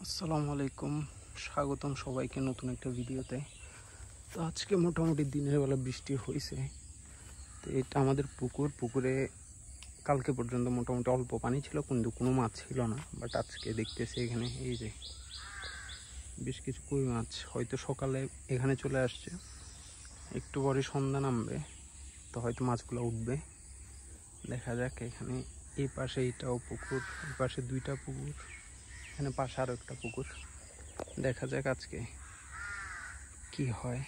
আসসালামু আলাইকুম, স্বাগতম সবাইকে নতুন একটা ভিডিওতে। তো আজকে মোটামুটি দিনের বেলা বৃষ্টি হয়েছে। তো এটা আমাদের পুকুরে কালকে পর্যন্ত মোটামুটি অল্প পানি ছিল, কিন্তু কোনো মাছ ছিল না। বাট আজকে দেখতেছি এখানে এই যে বেশ কিছু কই মাছ হয়তো সকালে এখানে চলে আসছে, একটু পরে সন্ধ্যা নামবে, তো হয়তো মাছগুলো উঠবে। দেখা যাক। এখানে এই পাশে এইটাও পুকুর, এই পাশে দুইটা পুকুর, এখানে পাশে আরও একটা পুকুর। দেখা যাক আজকে কি হয়।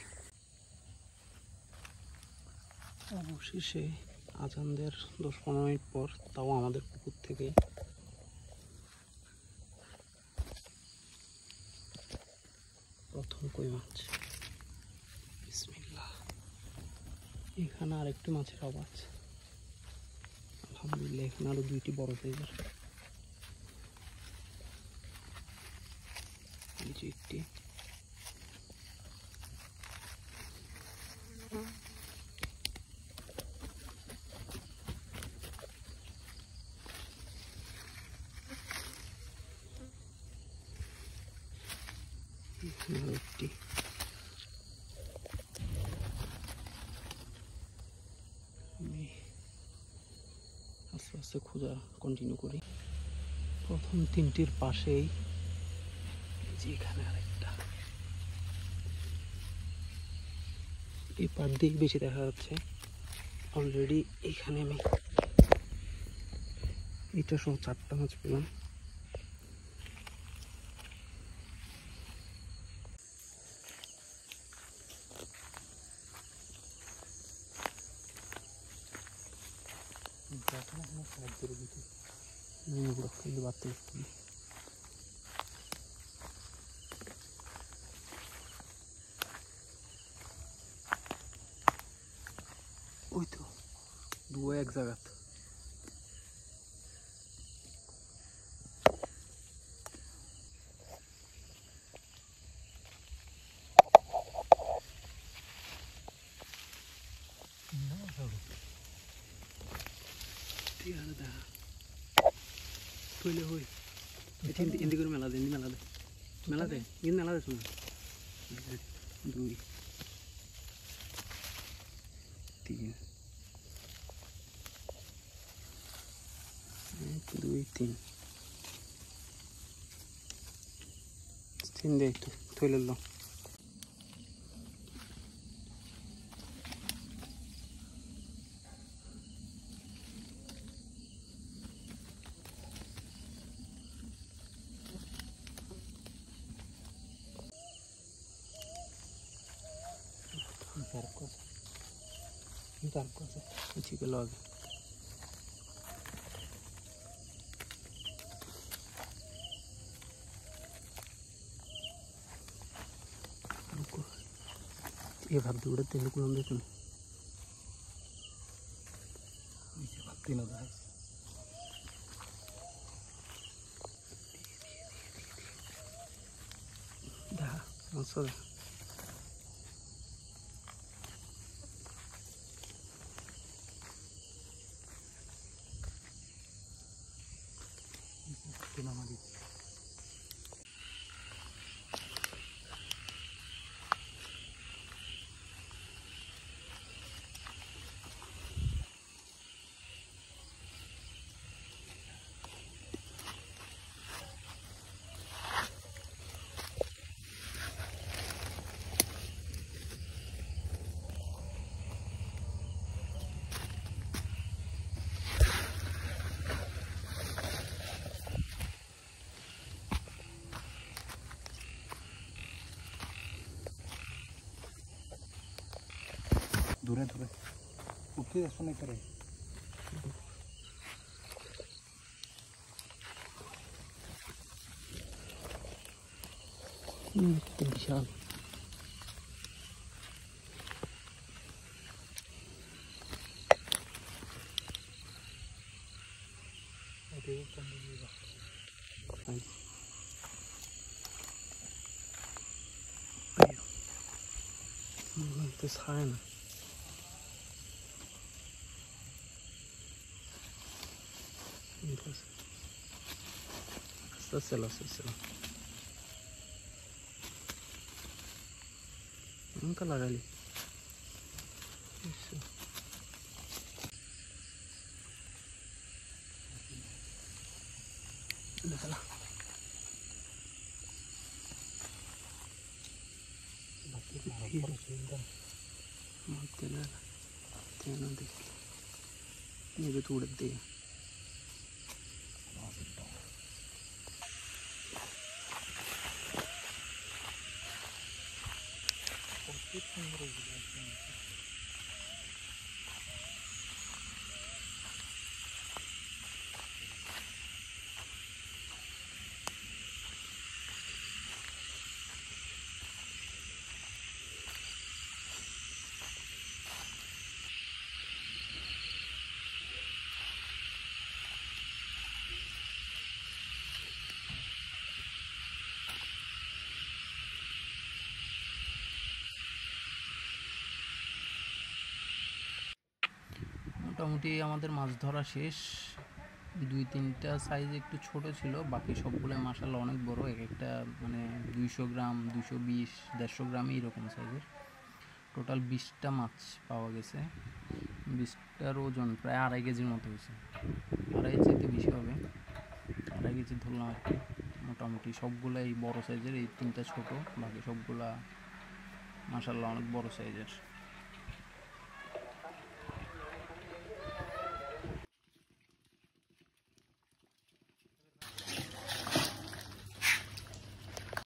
অবশেষে আজানদের 10-15 মিনিট পর তাও আমাদের পুকুর থেকে প্রথম কই মাছ। বিসমিল্লাহ। এখানে আরেকটি মাছের আওয়াজ। আলহামদুলিল্লাহ, এখানে আরো দুইটি বড় সাইজের। এই যে একটি, এখানে আরো একটি। আমি আস্তে আস্তে খোঁজা কন্টিনিউ করি। প্রথম তিনটির পাশেই যে এখানে আরেকটা, এই পার দিয়ে বেশি দেখা যাচ্ছে। অলরেডি এখানে আমি এটা সহ 4টা মাছ পেলাম। ওই তো দুটো এক জায়গা। মেলা দে কিন্তু মেলা দে শোনা। 2 3 1 2 3 দে একটু থইলে লো। Chico log. ये भाग दूर तेल को हम देखो नीचे भागती ना है। दा मौसम दूरे दूरे उठी ऐसा नहीं करे। विशाल this high ना Entonces, hasta se lo. Colour আলি দেখলা দেখি তো উড়ে দিয়ে মোটামুটি আমাদের মাছ ধরা শেষ। 2-3টা সাইজ একটু ছোট ছিল, বাকি সবগুলো মাশাআল্লাহ অনেক বড়, এক একটা মানে 200 গ্রাম 220 150 গ্রাম এইরকম সাইজের। টোটাল 20টা মাছ পাওয়া গেছে। 20টার ওজন প্রায় 2.5 কেজির মতো হয়েছে, 2.5 চাইতে বেশি হবে, 2.5 কেজি ধরলাম আর কি। মোটামুটি সবগুলাই বড় সাইজের, এই 3টা ছোট, বাকি সবগুলা মাশাআল্লাহ অনেক বড় সাইজের।